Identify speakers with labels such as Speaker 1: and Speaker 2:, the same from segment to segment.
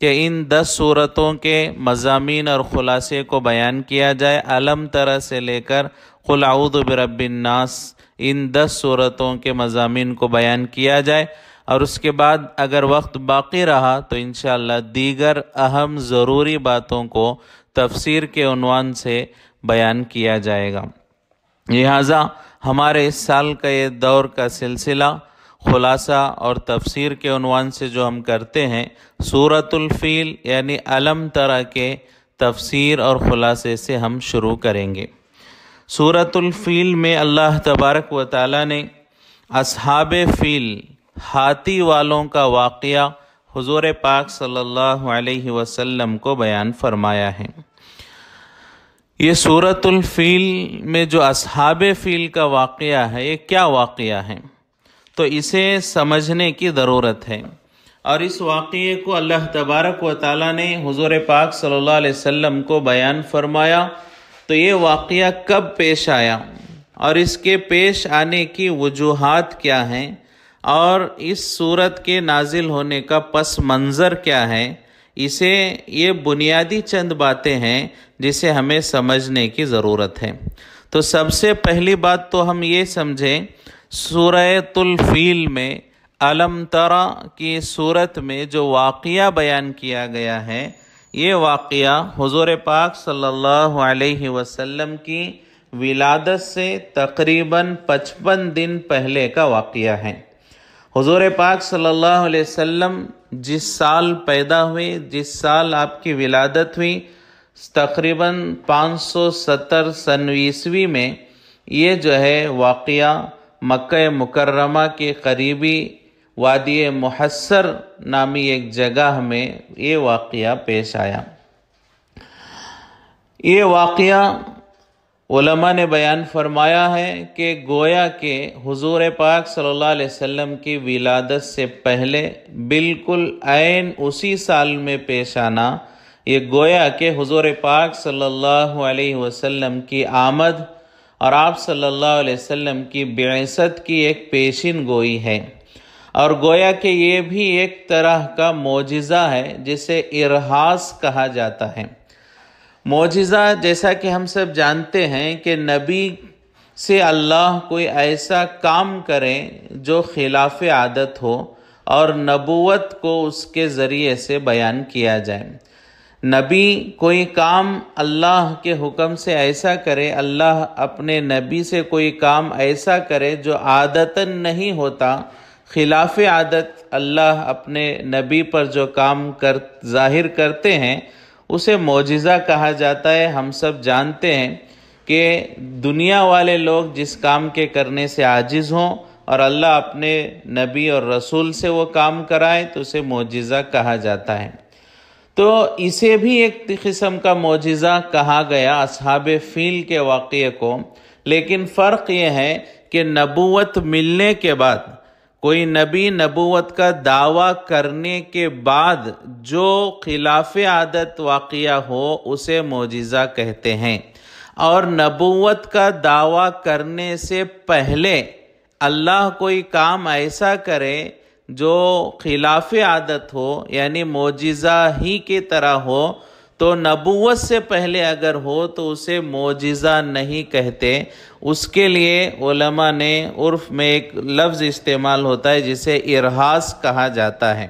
Speaker 1: کہ ان 10 صورتوں کے مضامین اور خلاصے کو بیان کیا جائے، علم تر سے لے کر قل اعوذ برب الناس، ان 10 صورتوں کے مضامین کو بیان کیا جائے، اور اس کے بعد اگر وقت باقی رہا تو انشاءاللہ دیگر اہم ضروری باتوں کو تفسیر کے عنوان سے بیان کیا جائے گا۔ لہٰذا ہمارے اس سال کا یہ دور کا سلسلہ خلاصہ اور تفسیر کے عنوان سے جو ہم کرتے ہیں، سورۃ الفیل یعنی علم تر کے تفسیر اور خلاصے سے ہم شروع کریں گے۔ سورۃ الفیل میں اللہ تبارک و تعالی نے اصحاب فیل، ہاتھی والوں کا واقعہ حضور پاک صلی اللہ علیہ وسلم کو بیان فرمایا ہے۔ یہ سورۃ الفیل میں جو اصحاب فیل کا واقعہ ہے، یہ کیا واقعہ ہے؟ تو اسے سمجھنے کی ضرورت ہے، اور اس واقعے کو اللہ تبارک و تعالی نے حضور پاک صلی اللہ علیہ وسلم کو بیان فرمایا۔ تو یہ واقعہ کب پیش آیا اور اس کے پیش آنے کی وجوہات کیا ہیں، اور اس سورت کے نازل ہونے کا پس منظر کیا ہے، یہ بنیادی چند باتیں ہیں جسے ہمیں سمجھنے کی ضرورت ہے۔ تو سب سے پہلی بات تو ہم یہ سمجھیں، سورۃ الفیل میں علم تر کی صورت میں جو واقعہ بیان کیا گیا ہے، یہ واقعہ حضور پاک صلی اللہ علیہ وسلم کی ولادت سے تقریباً 55 دن پہلے کا واقعہ ہے۔ حضور پاک صلی اللہ علیہ وسلم جس سال پیدا ہوئے، جس سال آپ کی ولادت ہوئی، تقریباً 570 سن عیسوی میں یہ جو ہے واقعہ مکہ مکرمہ کے قریبی وادی محصر نامی ایک جگہ میں یہ واقعہ پیش آیا۔ یہ واقعہ علماء نے بیان فرمایا ہے کہ گویا کہ حضور پاک صلی اللہ علیہ وسلم کی ولادت سے پہلے بالکل عین اسی سال میں پیش آنا، یہ گویا کہ حضور پاک صلی اللہ علیہ وسلم کی آمد اور آپ صلی اللہ علیہ وسلم کی بعثت کی ایک پیشین گوئی ہے، اور گویا کہ یہ بھی ایک طرح کا معجزہ ہے جسے ارہاس کہا جاتا ہے۔ معجزہ جیسا کہ ہم سب جانتے ہیں کہ نبی سے اللہ کوئی ایسا کام کرے جو خلاف عادت ہو اور نبوت کو اس کے ذریعے سے بیان کیا جائے۔ نبی کوئی کام اللہ کے حکم سے ایسا کرے، اللہ اپنے نبی سے کوئی کام ایسا کرے جو عادتاً نہیں ہوتا، خلاف عادت اللہ اپنے نبی پر جو کام ظاہر کرتے ہیں اسے معجزہ کہا جاتا ہے۔ ہم سب جانتے ہیں کہ دنیا والے لوگ جس کام کے کرنے سے عاجز ہوں اور اللہ اپنے نبی اور رسول سے وہ کام کرائے تو اسے معجزہ کہا جاتا ہے۔ تو اسے بھی ایک قسم کا معجزہ کہا گیا اصحاب فیل کے واقعے کو، لیکن فرق یہ ہے کہ نبوت ملنے کے بعد کوئی نبی نبوت کا دعویٰ کرنے کے بعد جو خلاف عادت واقعہ ہو اسے معجزہ کہتے ہیں، اور نبوت کا دعویٰ کرنے سے پہلے اللہ کوئی کام ایسا کرے جو خلاف عادت ہو، یعنی معجزہ ہی کی طرح ہو، تو نبوت سے پہلے اگر ہو تو اسے معجزہ نہیں کہتے۔ اس کے لیے علماء نے عرف میں ایک لفظ استعمال ہوتا ہے جسے ارہاس کہا جاتا ہے۔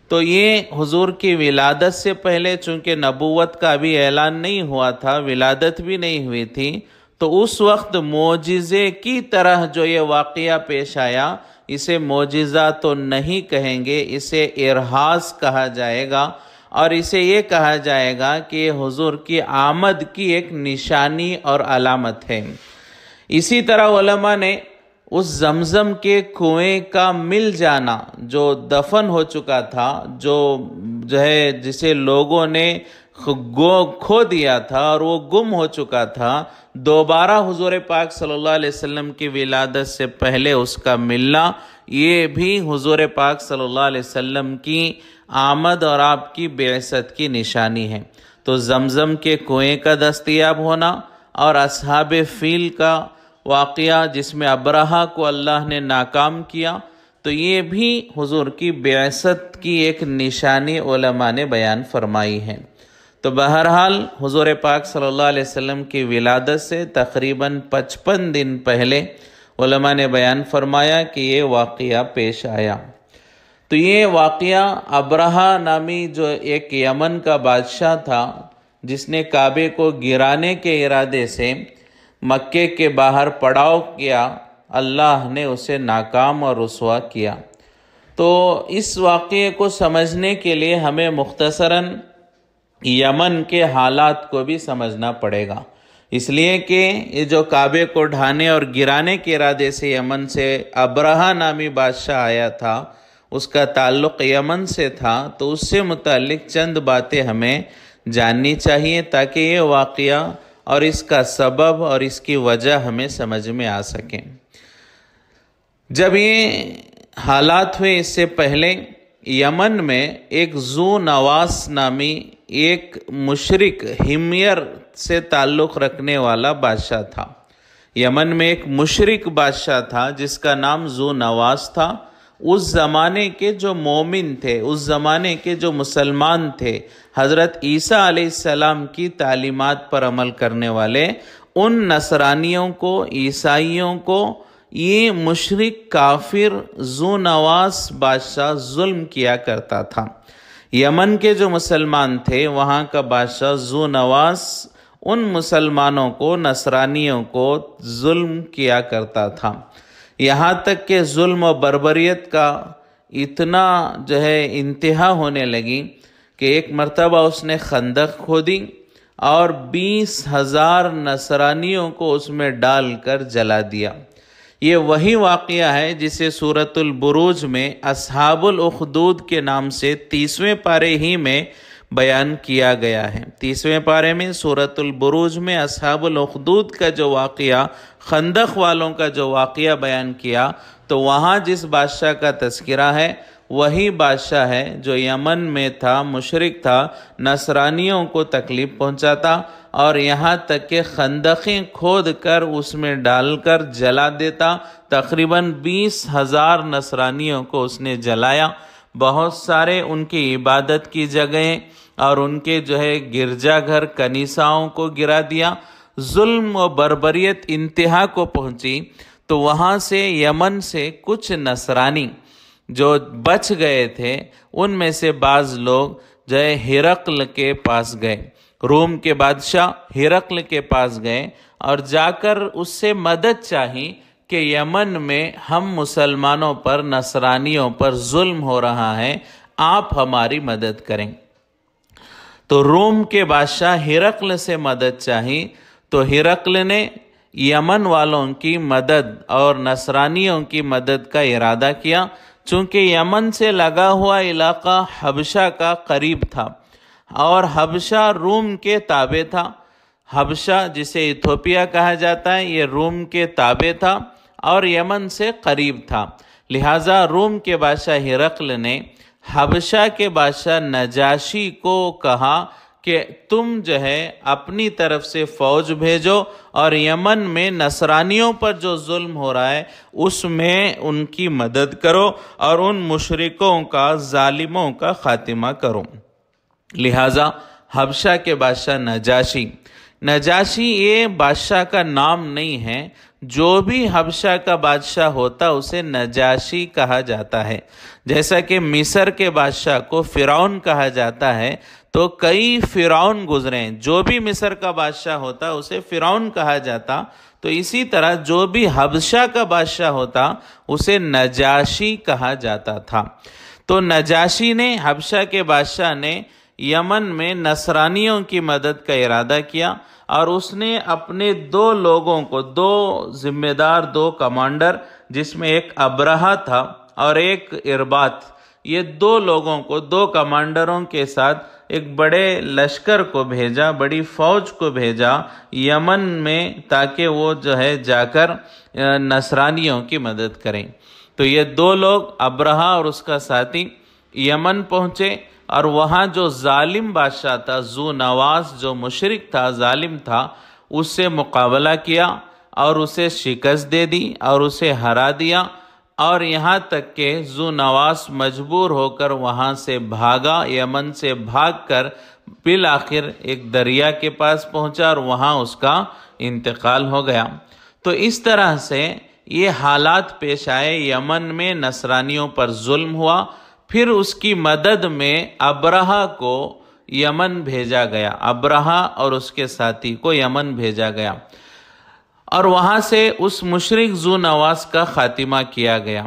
Speaker 1: تو یہ حضور کی ولادت سے پہلے چونکہ نبوت کا ابھی اعلان نہیں ہوا تھا، ولادت بھی نہیں ہوئی تھی، تو اس وقت معجزے کی طرح جو یہ واقعہ پیش آیا، اسے معجزہ تو نہیں کہیں گے، اسے ارہاس کہا جائے گا، اور اسے یہ کہا جائے گا کہ یہ حضور کی آمد کی ایک نشانی اور علامت ہے۔ اسی طرح علماء نے اس زمزم کے کنویں کا مل جانا جو دفن ہو چکا تھا، جو ہے جسے لوگوں نے کھو دیا تھا اور وہ گم ہو چکا تھا، دوبارہ حضور پاک صلی اللہ علیہ وسلم کی ولادت سے پہلے اس کا ملنا، یہ بھی حضور پاک صلی اللہ علیہ وسلم کی آمد اور آپ کی بعثت کی نشانی ہے۔ تو زمزم کے کنویں کا دستیاب ہونا اور اصحاب فیل کا واقعہ جس میں ابرہہ کو اللہ نے ناکام کیا، تو یہ بھی حضور کی بعثت کی ایک نشانی علماء نے بیان فرمائی ہے۔ تو بہرحال حضور پاک صلی اللہ علیہ وسلم کی ولادت سے تقریباً 55 دن پہلے علماء نے بیان فرمایا کہ یہ واقعہ پیش آیا۔ تو یہ واقعہ ابرہہ نامی جو ایک یمن کا بادشاہ تھا، جس نے کعبے کو گرانے کے ارادے سے مکے کے باہر پڑاؤ کیا، اللہ نے اسے ناکام اور رسوا کیا۔ تو اس واقعے کو سمجھنے کے لیے ہمیں مختصراً یمن کے حالات کو بھی سمجھنا پڑے گا، اس لیے کہ یہ جو کعبے کو ڈھانے اور گرانے کے ارادے سے یمن سے ابرہہ نامی بادشاہ آیا تھا، اس کا تعلق یمن سے تھا، تو اس سے متعلق چند باتیں ہمیں جاننی چاہیے تاکہ یہ واقعہ اور اس کا سبب اور اس کی وجہ ہمیں سمجھ میں آ سکیں۔ جب یہ حالات ہوئے، اس سے پہلے یمن میں ایک ذو نواس نامی ایک مشرک حمیر سے تعلق رکھنے والا بادشاہ تھا۔ یمن میں ایک مشرک بادشاہ تھا جس کا نام ذو نواس تھا۔ اس زمانے کے جو مومن تھے، اس زمانے کے جو مسلمان تھے، حضرت عیسیٰ علیہ السلام کی تعلیمات پر عمل کرنے والے، ان نصرانیوں کو، عیسائیوں کو یہ مشرک کافر ذو نواس بادشاہ ظلم کیا کرتا تھا۔ یمن کے جو مسلمان تھے، وہاں کا بادشاہ ذو نواس ان مسلمانوں کو، نصرانیوں کو ظلم کیا کرتا تھا، یہاں تک کہ ظلم و بربریت کا اتنا انتہا ہونے لگی کہ ایک مرتبہ اس نے خندق کھودی اور 20,000 نصرانیوں کو اس میں ڈال کر جلا دیا۔ یہ وہی واقعہ ہے جسے سورۃ البروج میں اصحاب الاخدود کے نام سے 30ویں پارے ہی میں بیان کیا گیا ہے۔ 30ویں پارے میں سورۃ البروج میں اصحاب الاخدود کا جو واقعہ، خندق والوں کا جو واقعہ بیان کیا، تو وہاں جس بادشاہ کا تذکرہ ہے وہی بادشاہ ہے جو یمن میں تھا، مشرک تھا، نصرانیوں کو تکلیف پہنچاتا اور یہاں تک کہ خندقیں کھود کر اس میں ڈال کر جلا دیتا۔ تقریباً 20,000 نصرانیوں کو اس نے جلایا۔ بہت سارے ان کی عبادت کی جگہیں اور ان کے گرجا گھر، کنیساؤں کو گرا دیا۔ ظلم و بربریت انتہا کو پہنچی تو وہاں سے یمن سے کچھ نصرانی جو بچ گئے تھے، ان میں سے بعض لوگ ہرقل کے پاس گئے، روم کے بادشاہ ہرقل کے پاس گئے اور جا کر اس سے مدد چاہی کہ یمن میں ہم مسلمانوں پر، نصرانیوں پر ظلم ہو رہا ہے، آپ ہماری مدد کریں۔ تو روم کے بادشاہ ہرقل سے مدد چاہی تو ہرقل نے یمن والوں کی مدد اور نصرانیوں کی مدد کا ارادہ کیا، چونکہ یمن سے لگا ہوا علاقہ حبشہ کا قریب تھا اور حبشہ روم کے تابع تھا۔ حبشہ جسے ایتھوپیا کہا جاتا ہے، یہ روم کے تابع تھا اور یمن سے قریب تھا۔ لہٰذا روم کے بادشاہ ہرقل نے حبشہ کے بادشاہ نجاشی کو کہا کہ تم اپنی طرف سے فوج بھیجو اور یمن میں نصرانیوں پر جو ظلم ہو رہا ہے اس میں ان کی مدد کرو اور ان مشرکوں کا، ظالموں کا خاتمہ کرو۔ لہٰذا حبشہ کے بادشاہ نجاشی یہ بادشاہ کا نام نہیں ہے، جو بھی حبشہ کا بادشاہ ہوتا اسے نجاشی کہا جاتا ہے۔ جیسا کہ مصر کے بادشاہ کو فرعون کہا جاتا ہے، تو کئی فرعون گزرے، جو بھی مصر کا بادشاہ ہوتا اسے فرعون کہا جاتا، تو اسی طرح جو بھی حبشہ کا بادشاہ ہوتا اسے نجاشی کہا جاتا تھا۔ تو نجاشی نے، حبشہ کے بادشاہ نے یمن میں نصرانیوں کی مدد کا ارادہ کیا اور اس نے اپنے 2 لوگوں کو، 2 ذمہ دار، 2 کمانڈر، جس میں ایک ابرہہ تھا اور ایک ارباط، یہ 2 لوگوں کو، 2 کمانڈروں کے ساتھ ایک بڑے لشکر کو بھیجا، بڑی فوج کو بھیجا یمن میں، تاکہ وہ جا کر نصرانیوں کی مدد کریں۔ تو یہ 2 لوگ، ابرہہ اور اس کا ساتھی، یمن پہنچے اور وہاں جو ظالم بادشاہ تھا، ذو نواس، جو مشرک تھا، ظالم تھا، اس سے مقابلہ کیا اور اسے شکست دے دی اور اسے ہرا دیا۔ اور یہاں تک کہ ذو نواس مجبور ہو کر وہاں سے بھاگا، یمن سے بھاگ کر بالآخر ایک دریا کے پاس پہنچا اور وہاں اس کا انتقال ہو گیا۔ تو اس طرح سے یہ حالات پیش آئے، یمن میں نصرانیوں پر ظلم ہوا، پھر اس کی مدد میں ابرہہ کو یمن بھیجا گیا، ابرہہ اور اس کے ساتھی کو یمن بھیجا گیا، اور وہاں سے اس مشرک ذو نواس کا خاتمہ کیا گیا۔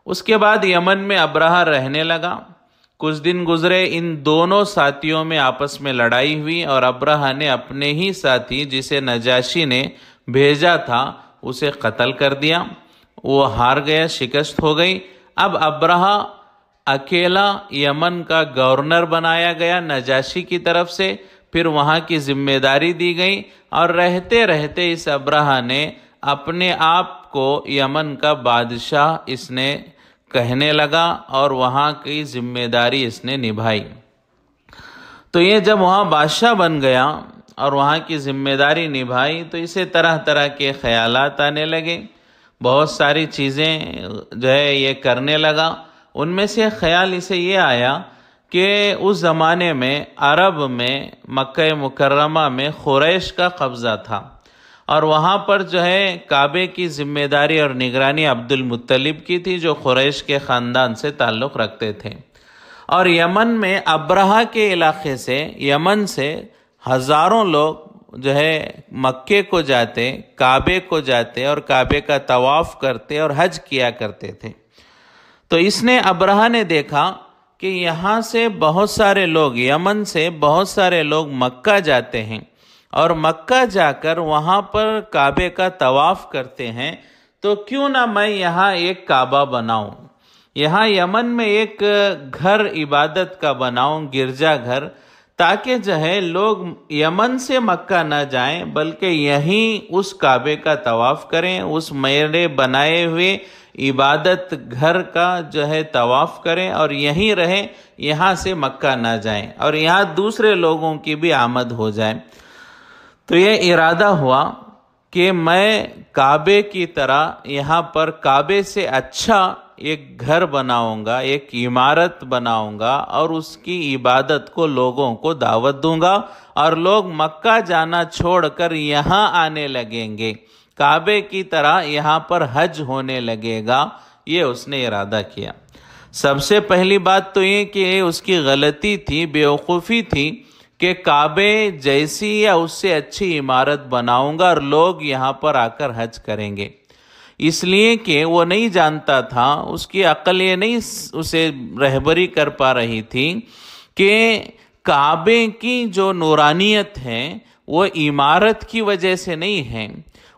Speaker 1: اس کے بعد یمن میں ابرہہ رہنے لگا۔ کچھ دن گزرے، ان دونوں ساتھیوں میں آپس میں لڑائی ہوئی اور ابرہہ نے اپنے ہی ساتھی جسے نجاشی نے بھیجا تھا اسے قتل کر دیا۔ وہ ہار گیا، شکست ہو گئی۔ اب ابرہہ اکیلا یمن کا گورنر بنایا گیا نجاشی کی طرف سے، پھر وہاں کی ذمہ داری دی گئی، اور رہتے رہتے اس ابرہہ نے اپنے آپ کو یمن کا بادشاہ اس نے کہنے لگا اور وہاں کی ذمہ داری اس نے نبھائی۔ تو یہ جب وہاں بادشاہ بن گیا اور وہاں کی ذمہ داری نبھائی تو اسے طرح طرح کے خیالات آنے لگے، بہت ساری چیزیں جو ہے یہ کرنے لگا۔ ان میں سے خیال اسے یہ آیا کہ اس زمانے میں عرب میں مکہ مکرمہ میں قریش کا قبضہ تھا، اور وہاں پر جو ہے کعبے کی ذمہ داری اور نگرانی عبد المطلب کی تھی، جو قریش کے خاندان سے تعلق رکھتے تھے۔ اور یمن میں ابرہہ کے علاقے سے، یمن سے ہزاروں لوگ جو ہے مکے کو جاتے، کعبے کو جاتے اور کعبے کا طواف کرتے اور حج کیا کرتے تھے۔ تو اس نے ابرہہ نے دیکھا کہ یہاں سے بہت سارے لوگ، یمن سے بہت سارے لوگ مکہ جاتے ہیں اور مکہ جا کر وہاں پر کعبے کا طواف کرتے ہیں، تو کیوں نہ میں یہاں ایک کعبہ بناؤں، یہاں یمن میں ایک گھر عبادت کا بناؤں، گرجا گھر، تاکہ جو ہے لوگ یمن سے مکہ نہ جائیں بلکہ یہیں اس کعبے کا طواف کریں، اس میرے بنائے ہوئے عبادت گھر کا جو ہے طواف کریں اور یہیں رہیں، یہاں سے مکہ نہ جائیں، اور یہاں دوسرے لوگوں کی بھی آمد ہو جائے۔ تو یہ ارادہ ہوا کہ میں کعبے کی طرح یہاں پر کعبے سے اچھا ایک گھر بناؤں گا، ایک عمارت بناؤں گا، اور اس کی عبادت کو لوگوں کو دعوت دوں گا، اور لوگ مکہ جانا چھوڑ کر یہاں آنے لگیں گے، کعبے کی طرح یہاں پر حج ہونے لگے گا۔ یہ اس نے ارادہ کیا۔ سب سے پہلی بات تو یہ کہ اس کی غلطی تھی، بیوقوفی تھی کہ کعبے جیسی یا اس سے اچھی عمارت بناؤں گا اور لوگ یہاں پر آ کر حج کریں گے، اس لیے کہ وہ نہیں جانتا تھا، اس کی عقل یہ نہیں اسے رہبری کر پا رہی تھی کہ کعبے کی جو نورانیت ہے وہ عمارت کی وجہ سے نہیں ہے،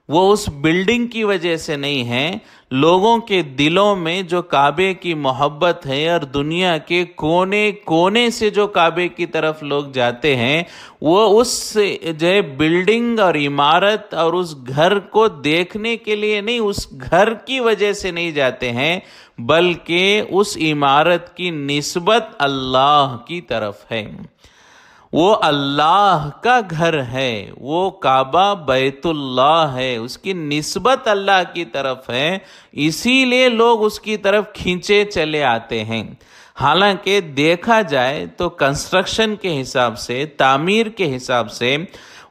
Speaker 1: وہ اس بلڈنگ کی وجہ سے نہیں ہے، لوگوں کے دلوں میں جو کعبے کی محبت ہے اور دنیا کے کونے کونے سے جو کعبے کی طرف لوگ جاتے ہیں، وہ اس جو ہے بلڈنگ اور عمارت اور اس گھر کو دیکھنے کے لیے نہیں، اس گھر کی وجہ سے نہیں جاتے ہیں، بلکہ اس عمارت کی نسبت اللہ کی طرف ہے۔ وہ اللہ کا گھر ہے، وہ کعبہ بیت اللہ ہے، اس کی نسبت اللہ کی طرف ہے، اسی لیے لوگ اس کی طرف کھینچے چلے آتے ہیں۔ حالانکہ دیکھا جائے تو کنسٹرکشن کے حساب سے، تعمیر کے حساب سے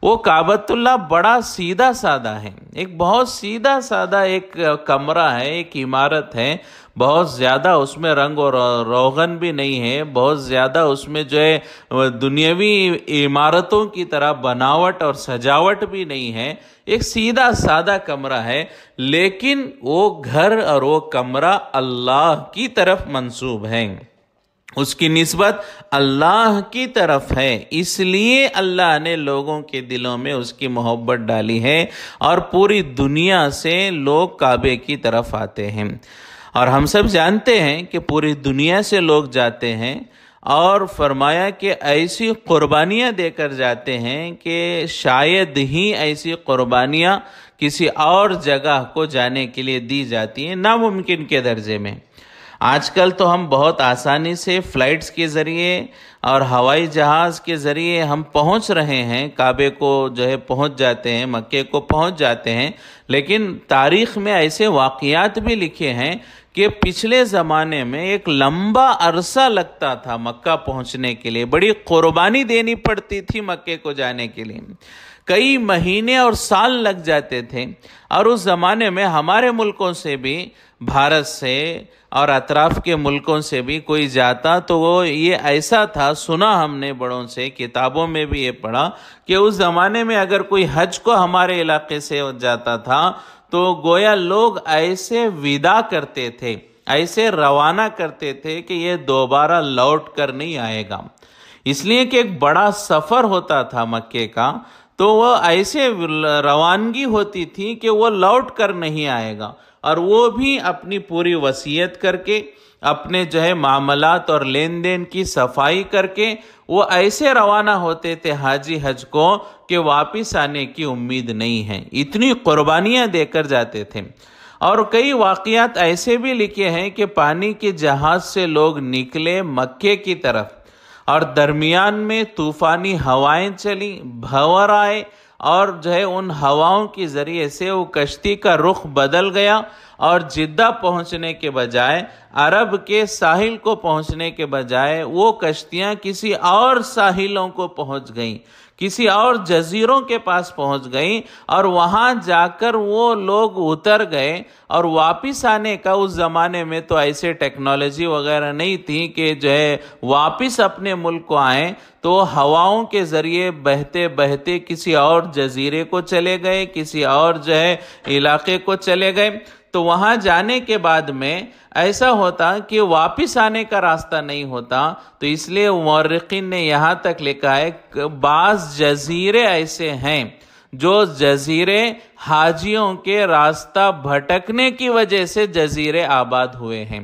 Speaker 1: وہ کعبۃ اللہ بڑا سیدھا سادہ ہے، ایک بہت سیدھا سادہ ایک کمرہ ہے، ایک عمارت ہے، بہت زیادہ اس میں رنگ اور روغن بھی نہیں ہے، بہت زیادہ اس میں جو ہے دنیاوی عمارتوں کی طرح بناوٹ اور سجاوٹ بھی نہیں ہے، ایک سیدھا سادہ کمرہ ہے، لیکن وہ گھر اور وہ کمرہ اللہ کی طرف منسوب ہے، اس کی نسبت اللہ کی طرف ہے، اس لیے اللہ نے لوگوں کے دلوں میں اس کی محبت ڈالی ہے اور پوری دنیا سے لوگ کعبے کی طرف آتے ہیں۔ اور ہم سب جانتے ہیں کہ پوری دنیا سے لوگ جاتے ہیں، اور فرمایا کہ ایسی قربانیاں دے کر جاتے ہیں کہ شاید ہی ایسی قربانیاں کسی اور جگہ کو جانے کے لیے دی جاتی ہیں، ناممکن کے درجے میں۔ آج کل تو ہم بہت آسانی سے فلائٹس کے ذریعے اور ہوائی جہاز کے ذریعے ہم پہنچ رہے ہیں، کعبے کو جو ہے پہنچ جاتے ہیں، مکے کو پہنچ جاتے ہیں، لیکن تاریخ میں ایسے واقعات بھی لکھے ہیں کہ پچھلے زمانے میں ایک لمبا عرصہ لگتا تھا مکہ پہنچنے کے لیے، بڑی قربانی دینی پڑتی تھی مکے کو جانے کے لیے، کئی مہینے اور سال لگ جاتے تھے۔ اور اس زمانے میں ہمارے ملکوں سے بھی، بھارت سے اور اطراف کے ملکوں سے بھی کوئی جاتا تو وہ یہ ایسا تھا، سنا ہم نے بڑوں سے، کتابوں میں بھی یہ پڑھا کہ اس زمانے میں اگر کوئی حج کو ہمارے علاقے سے جاتا تھا تو گویا لوگ ایسے ودا کرتے تھے، ایسے روانہ کرتے تھے کہ یہ دوبارہ لوٹ کر نہیں آئے گا، اس لیے کہ ایک بڑا سفر ہوتا تھا مکے کا، تو وہ ایسے روانگی ہوتی تھی کہ وہ لوٹ کر نہیں آئے گا، اور وہ بھی اپنی پوری وصیت کر کے، اپنے جو ہے معاملات اور لین دین کی صفائی کر کے وہ ایسے روانہ ہوتے تھے حاجی حج کو کہ واپس آنے کی امید نہیں ہے، اتنی قربانیاں دے کر جاتے تھے۔ اور کئی واقعات ایسے بھی لکھے ہیں کہ پانی کے جہاز سے لوگ نکلے مکے کی طرف، اور درمیان میں طوفانی ہوائیں چلی، بھنور آئے، اور جو ہے ان ہواؤں کے ذریعے سے وہ کشتی کا رخ بدل گیا، اور جدہ پہنچنے کے بجائے، عرب کے ساحل کو پہنچنے کے بجائے وہ کشتیاں کسی اور ساحلوں کو پہنچ گئیں، کسی اور جزیروں کے پاس پہنچ گئیں، اور وہاں جا کر وہ لوگ اتر گئے، اور واپس آنے کا اس زمانے میں تو ایسے ٹیکنالوجی وغیرہ نہیں تھی کہ جو ہے واپس اپنے ملک کو آئیں، تو ہواؤں کے ذریعے بہتے بہتے کسی اور جزیرے کو چلے گئے، کسی اور جو ہے علاقے کو چلے گئے، تو وہاں جانے کے بعد میں ایسا ہوتا کہ واپس آنے کا راستہ نہیں ہوتا، تو اس لیے مورخین نے یہاں تک لکھا ہے کہ بعض جزیرے ایسے ہیں جو جزیرے حاجیوں کے راستہ بھٹکنے کی وجہ سے جزیرے آباد ہوئے ہیں،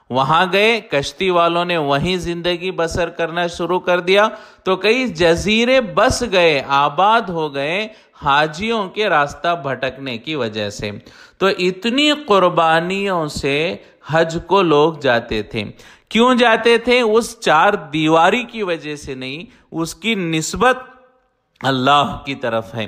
Speaker 1: وہاں گئے، کشتی والوں نے وہیں زندگی بسر کرنا شروع کر دیا، تو کئی جزیرے بس گئے، آباد ہو گئے حاجیوں کے راستہ بھٹکنے کی وجہ سے۔ تو اتنی قربانیوں سے حج کو لوگ جاتے تھے۔ کیوں جاتے تھے؟ اس چار دیواری کی وجہ سے نہیں، اس کی نسبت اللہ کی طرف ہے۔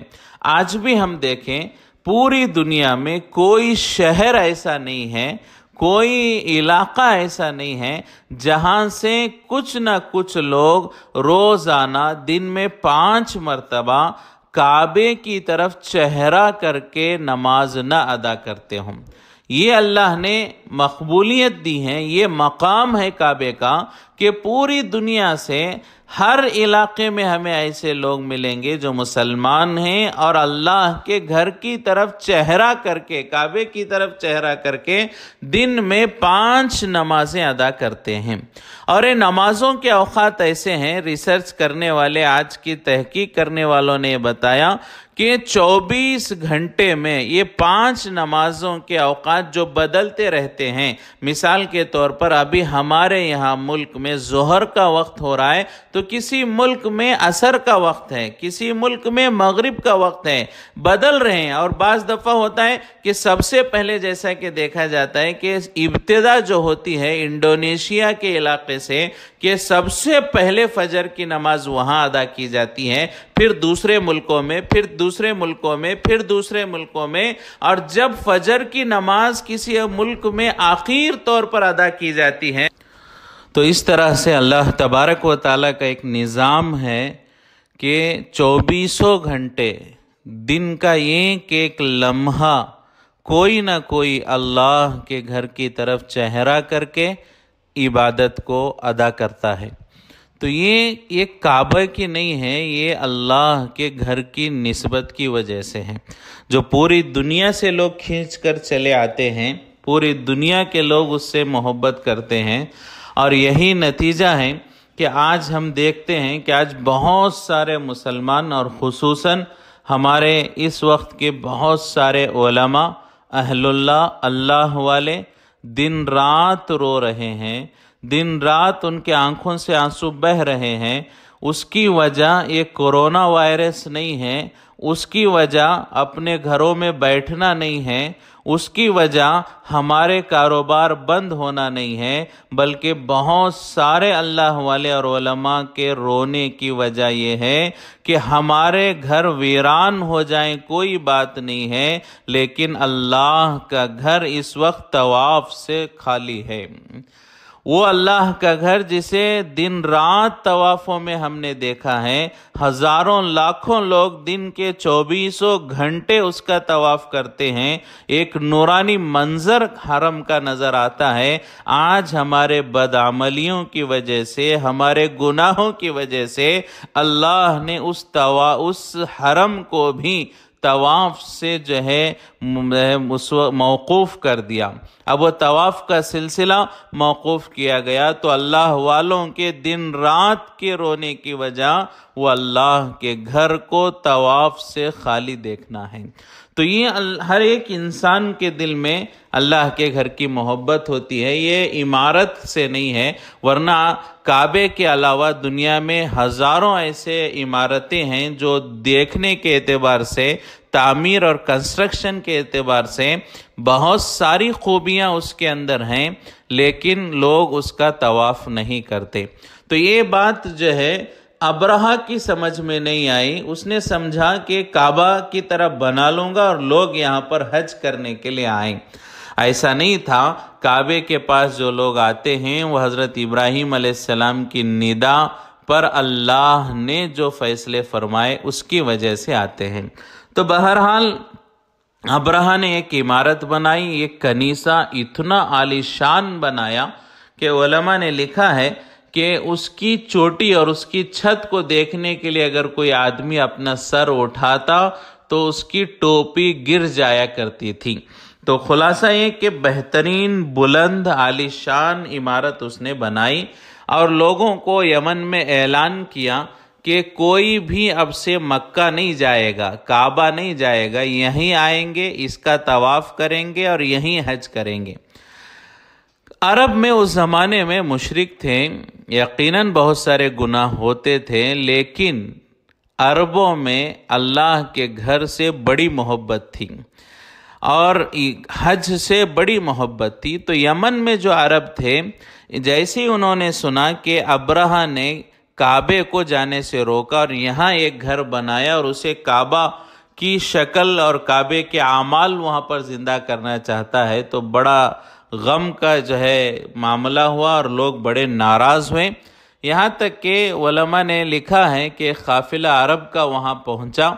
Speaker 1: آج بھی ہم دیکھیں پوری دنیا میں کوئی شہر ایسا نہیں ہے، کوئی علاقہ ایسا نہیں ہے جہاں سے کچھ نہ کچھ لوگ روزانہ دن میں 5 مرتبہ کعبے کی طرف چہرہ کر کے نماز نہ ادا کرتے ہوں۔ یہ اللہ نے مقبولیت دی ہے، یہ مقام ہے کعبے کا کہ پوری دنیا سے ہر علاقے میں ہمیں ایسے لوگ ملیں گے جو مسلمان ہیں اور اللہ کے گھر کی طرف چہرہ کر کے، کعبے کی طرف چہرہ کر کے دن میں 5 نمازیں ادا کرتے ہیں۔ اور یہ نمازوں کے اوقات ایسے ہیں، ریسرچ کرنے والے، آج کی تحقیق کرنے والوں نے یہ بتایا کہ 24 گھنٹے میں یہ 5 نمازوں کے اوقات جو بدلتے رہتے ہیں۔ مثال کے طور پر ابھی ہمارے یہاں ملک میں ظہر کا وقت ہو رہا ہے، تو کسی ملک میں عصر کا وقت ہے، کسی ملک میں مغرب کا وقت ہے، بدل رہے ہیں۔ اور بعض دفعہ ہوتا ہے کہ سب سے پہلے، جیسا کہ دیکھا جاتا ہے کہ ابتدا جو ہوتی ہے انڈونیشیا کے علاقے سے، کہ سب سے پہلے فجر کی نماز وہاں ادا کی جاتی ہے، پھر دوسرے ملکوں میں، پھر دوسرے ملکوں میں، پھر دوسرے ملکوں میں، اور جب فجر کی نماز کسی ملک میں آخر طور پر ادا کی جاتی ہے، تو اس طرح سے اللہ تبارک و تعالیٰ کا ایک نظام ہے کہ 24 گھنٹے دن کا ایک لمحہ کوئی نہ کوئی اللہ کے گھر کی طرف چہرہ کر کے عبادت کو ادا کرتا ہے۔ تو یہ کعبہ کی نہیں ہے، یہ اللہ کے گھر کی نسبت کی وجہ سے ہے، جو پوری دنیا سے لوگ کھینچ کر چلے آتے ہیں، پوری دنیا کے لوگ اس سے محبت کرتے ہیں۔ اور یہی نتیجہ ہے کہ آج ہم دیکھتے ہیں کہ آج بہت سارے مسلمان اور خصوصاً ہمارے اس وقت کے بہت سارے علماء، اہل اللہ، اللہ والے دن رات رو رہے ہیں، دن رات ان کے آنکھوں سے آنسو بہہ رہے ہیں۔ اس کی وجہ یہ کورونا وائرس نہیں ہے، اس کی وجہ اپنے گھروں میں بیٹھنا نہیں ہے، اس کی وجہ ہمارے کاروبار بند ہونا نہیں ہے، بلکہ بہت سارے اللہ والے اور علماء کے رونے کی وجہ یہ ہے کہ ہمارے گھر ویران ہو جائیں کوئی بات نہیں ہے، لیکن اللہ کا گھر اس وقت طواف سے خالی ہے۔ وہ اللہ کا گھر جسے دن رات طوافوں میں ہم نے دیکھا ہے، ہزاروں لاکھوں لوگ دن کے 24 گھنٹے اس کا طواف کرتے ہیں، ایک نورانی منظر حرم کا نظر آتا ہے۔ آج ہمارے بدعملیوں کی وجہ سے، ہمارے گناہوں کی وجہ سے اللہ نے اس حرم کو بھی طواف سے جو ہے موقوف کر دیا۔ اب وہ طواف کا سلسلہ موقوف کیا گیا تو اللہ والوں کے دن رات کے رونے کی وجہ وہ اللہ کے گھر کو طواف سے خالی دیکھنا ہے۔ تو یہ ہر ایک انسان کے دل میں اللہ کے گھر کی محبت ہوتی ہے، یہ عمارت سے نہیں ہے، ورنہ کعبے کے علاوہ دنیا میں ہزاروں ایسے عمارتیں ہیں جو دیکھنے کے اعتبار سے، تعمیر اور کنسٹرکشن کے اعتبار سے بہت ساری خوبیاں اس کے اندر ہیں، لیکن لوگ اس کا طواف نہیں کرتے۔ تو یہ بات جو ہے ابرہہ کی سمجھ میں نہیں آئی، اس نے سمجھا کہ کعبہ کی طرح بنا لوں گا اور لوگ یہاں پر حج کرنے کے لیے آئیں۔ ایسا نہیں تھا، کعبے کے پاس جو لوگ آتے ہیں وہ حضرت ابراہیم علیہ السلام کی ندا پر اللہ نے جو فیصلے فرمائے اس کی وجہ سے آتے ہیں۔ تو بہرحال ابرہہ نے ایک عمارت بنائی، ایک کنیسہ اتنا عالی شان بنایا کہ علماء نے لکھا ہے کہ اس کی چوٹی اور اس کی چھت کو دیکھنے کے لیے اگر کوئی آدمی اپنا سر اٹھاتا تو اس کی ٹوپی گر جایا کرتی تھی۔ تو خلاصہ یہ کہ بہترین بلند عالی شان عمارت اس نے بنائی اور لوگوں کو یمن میں اعلان کیا کہ کوئی بھی اب سے مکہ نہیں جائے گا، کعبہ نہیں جائے گا، یہیں آئیں گے، اس کا طواف کریں گے اور یہیں حج کریں گے۔ عرب میں اس زمانے میں مشرک تھے، یقیناً بہت سارے گناہ ہوتے تھے، لیکن عربوں میں اللہ کے گھر سے بڑی محبت تھی اور حج سے بڑی محبت تھی۔ تو یمن میں جو عرب تھے، جیسے انہوں نے سنا کہ ابرہہ نے کعبے کو جانے سے روکا اور یہاں ایک گھر بنایا اور اسے کعبہ کی شکل اور کعبے کے اعمال وہاں پر زندہ کرنا چاہتا ہے، تو بڑا غم کا جو ہے معاملہ ہوا اور لوگ بڑے ناراض ہوئے۔ یہاں تک کہ علماء نے لکھا ہے کہ قافلہ عرب کا وہاں پہنچا۔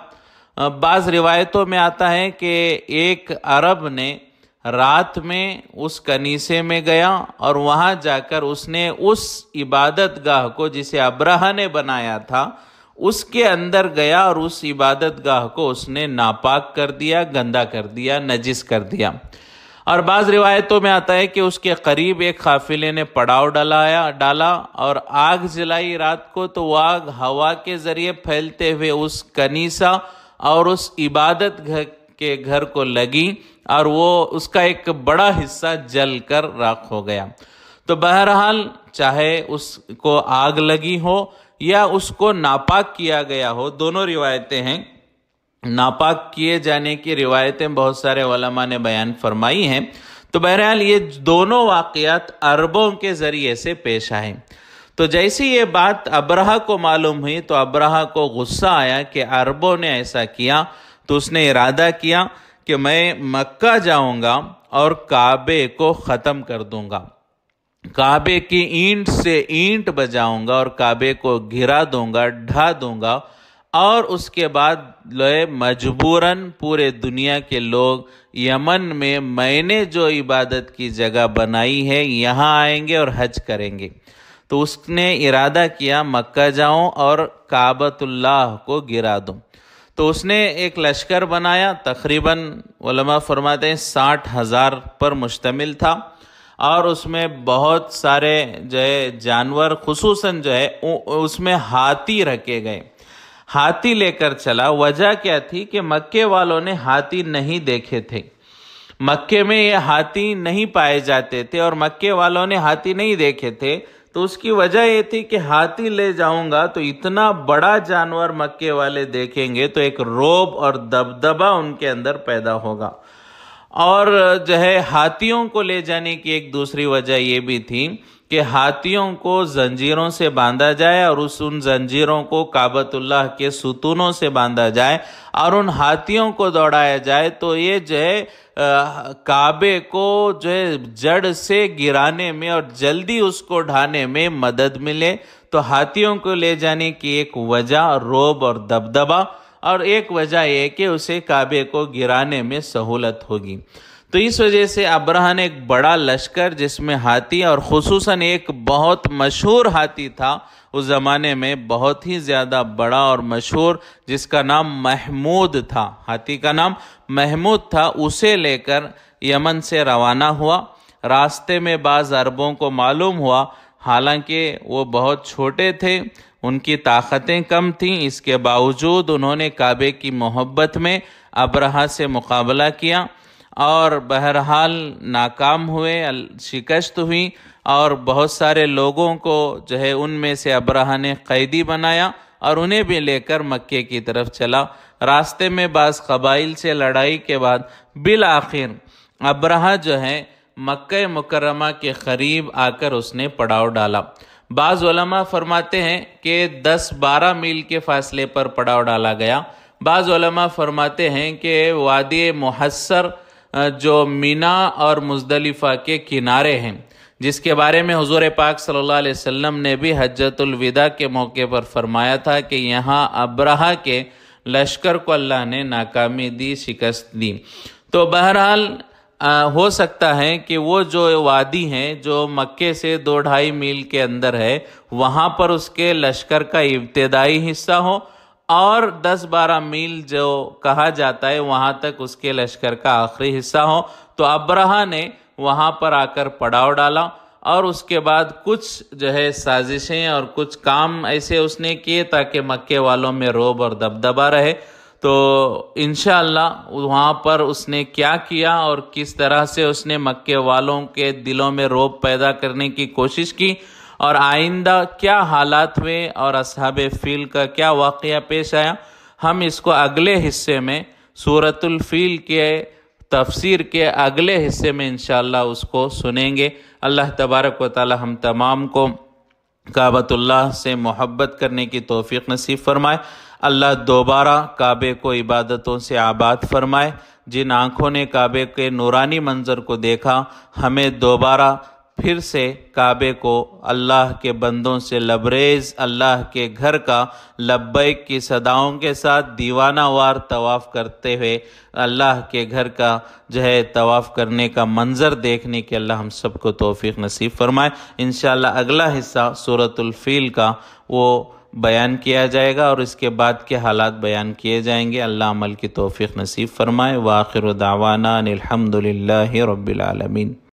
Speaker 1: بعض روایتوں میں آتا ہے کہ ایک عرب نے رات میں اس کنیسے میں گیا اور وہاں جا کر اس نے اس عبادت گاہ کو جسے ابرہہ نے بنایا تھا اس کے اندر گیا اور اس عبادت گاہ کو اس نے ناپاک کر دیا، گندا کر دیا، نجس کر دیا۔ اور بعض روایتوں میں آتا ہے کہ اس کے قریب ایک قافلے نے پڑاؤ ڈالا اور آگ جلائی رات کو، تو وہ آگ ہوا کے ذریعے پھیلتے ہوئے اس کنیسہ اور اس عبادت کے گھر کو لگی اور وہ اس کا ایک بڑا حصہ جل کر راکھ ہو گیا۔ تو بہرحال چاہے اس کو آگ لگی ہو یا اس کو ناپاک کیا گیا ہو، دونوں روایتیں ہیں۔ ناپاک کیے جانے کی روایتیں بہت سارے علماء نے بیان فرمائی ہیں۔ تو بہرحال یہ دونوں واقعات عربوں کے ذریعے سے پیش آئے۔ تو جیسی یہ بات ابرہہ کو معلوم ہوئی تو ابرہہ کو غصہ آیا کہ عربوں نے ایسا کیا، تو اس نے ارادہ کیا کہ میں مکہ جاؤں گا اور کعبے کو ختم کر دوں گا، کعبے کی اینٹ سے اینٹ بجاؤں گا اور کعبے کو گرا دوں گا، ڈھا دوں گا، اور اس کے بعد مجبوراً پورے دنیا کے لوگ یمن میں نے جو عبادت کی جگہ بنائی ہے یہاں آئیں گے اور حج کریں گے۔ تو اس نے ارادہ کیا مکہ جاؤں اور کعبۃ اللہ کو گرا دوں۔ تو اس نے ایک لشکر بنایا، تقریباً علماء فرماتے ہیں 60,000 پر مشتمل تھا، اور اس میں بہت سارے جو ہے جانور، خصوصاً جو ہے اس میں ہاتھی رکھے گئے۔ ہاتھی لے کر چلا۔ وجہ کیا تھی کہ مکے والوں نے ہاتھی نہیں دیکھے تھے، مکے میں یہ ہاتھی نہیں پائے جاتے تھے اور مکے والوں نے ہاتھی نہیں دیکھے تھے، تو اس کی وجہ یہ تھی کہ ہاتھی لے جاؤں گا تو اتنا بڑا جانور مکے والے دیکھیں گے تو ایک رعب اور دبدبہ ان کے اندر پیدا ہوگا۔ اور جو ہے ہاتھیوں کو لے جانے کی ایک دوسری وجہ یہ بھی تھی کہ ہاتھیوں کو زنجیروں سے باندھا جائے اور ان زنجیروں کو کعبۃ اللہ کے ستونوں سے باندھا جائے اور ان ہاتھیوں کو دوڑایا جائے تو یہ جو ہے کعبے کو جو ہے جڑ سے گرانے میں اور جلدی اس کو ڈھانے میں مدد ملے۔ تو ہاتھیوں کو لے جانے کی ایک وجہ رعب اور دبدبہ، اور ایک وجہ یہ کہ اسے کعبے کو گرانے میں سہولت ہوگی۔ تو اس وجہ سے ابرہہ نے ایک بڑا لشکر جس میں ہاتھی اور خصوصاً ایک بہت مشہور ہاتھی تھا اس زمانے میں، بہت ہی زیادہ بڑا اور مشہور، جس کا نام محمود تھا، ہاتھی کا نام محمود تھا، اسے لے کر یمن سے روانہ ہوا۔ راستے میں بعض عربوں کو معلوم ہوا، حالانکہ وہ بہت چھوٹے تھے، ان کی طاقتیں کم تھیں، اس کے باوجود انہوں نے کعبے کی محبت میں ابرہہ سے مقابلہ کیا اور بہرحال ناکام ہوئے، شکست ہوئی، اور بہت سارے لوگوں کو جو ہے ان میں سے ابرہہ نے قیدی بنایا اور انہیں بھی لے کر مکے کی طرف چلا۔ راستے میں بعض قبائل سے لڑائی کے بعد بالآخر ابرہہ جو ہے مکہ مکرمہ کے قریب آ کر اس نے پڑاؤ ڈالا۔ بعض علماء فرماتے ہیں کہ 10-12 میل کے فاصلے پر پڑاؤ ڈالا گیا۔ بعض علماء فرماتے ہیں کہ وادی محصر جو مینا اور مزدلفہ کے کنارے ہیں، جس کے بارے میں حضور پاک صلی اللہ علیہ وسلم نے بھی حجۃ الوداع کے موقع پر فرمایا تھا کہ یہاں ابرہہ کے لشکر کو اللہ نے ناکامی دی، شکست دی۔ تو بہرحال ہو سکتا ہے کہ وہ جو وادی ہیں جو مکے سے 2-2.5 میل کے اندر ہے، وہاں پر اس کے لشکر کا ابتدائی حصہ ہو، اور 10-12 میل جو کہا جاتا ہے وہاں تک اس کے لشکر کا آخری حصہ ہو۔ تو ابرہہ نے وہاں پر آ کر پڑاؤ ڈالا اور اس کے بعد کچھ جو ہے سازشیں اور کچھ کام ایسے اس نے کیے تاکہ مکے والوں میں رعب اور دبدبہ رہے۔ تو انشاءاللہ وہاں پر اس نے کیا کیا اور کس طرح سے اس نے مکے والوں کے دلوں میں رعب پیدا کرنے کی کوشش کی، اور آئندہ کیا حالات ہوئے اور اصحاب فیل کا کیا واقعہ پیش آیا، ہم اس کو اگلے حصے میں سورۃ الفیل کے تفسیر کے اگلے حصے میں انشاءاللہ اس کو سنیں گے۔ اللہ تبارک و تعالی ہم تمام کو کعبۃ اللہ سے محبت کرنے کی توفیق نصیب فرمائے۔ اللہ دوبارہ کعبے کو عبادتوں سے آباد فرمائے۔ جن آنکھوں نے کعبے کے نورانی منظر کو دیکھا، ہمیں دوبارہ پھر سے کعبے کو اللہ کے بندوں سے لبریز اللہ کے گھر کا لبیک کی صداؤں کے ساتھ دیوانہ وار طواف کرتے ہوئے اللہ کے گھر کا جو ہے طواف کرنے کا منظر دیکھنے کے اللہ ہم سب کو توفیق نصیب فرمائے۔ انشاءاللہ اگلا حصہ سورۃ الفیل کا وہ بیان کیا جائے گا اور اس کے بعد کے حالات بیان کیے جائیں گے۔ اللہ عمل کی توفیق نصیب فرمائے۔ وآخر دعوانا ان الحمد للہ رب العالمین۔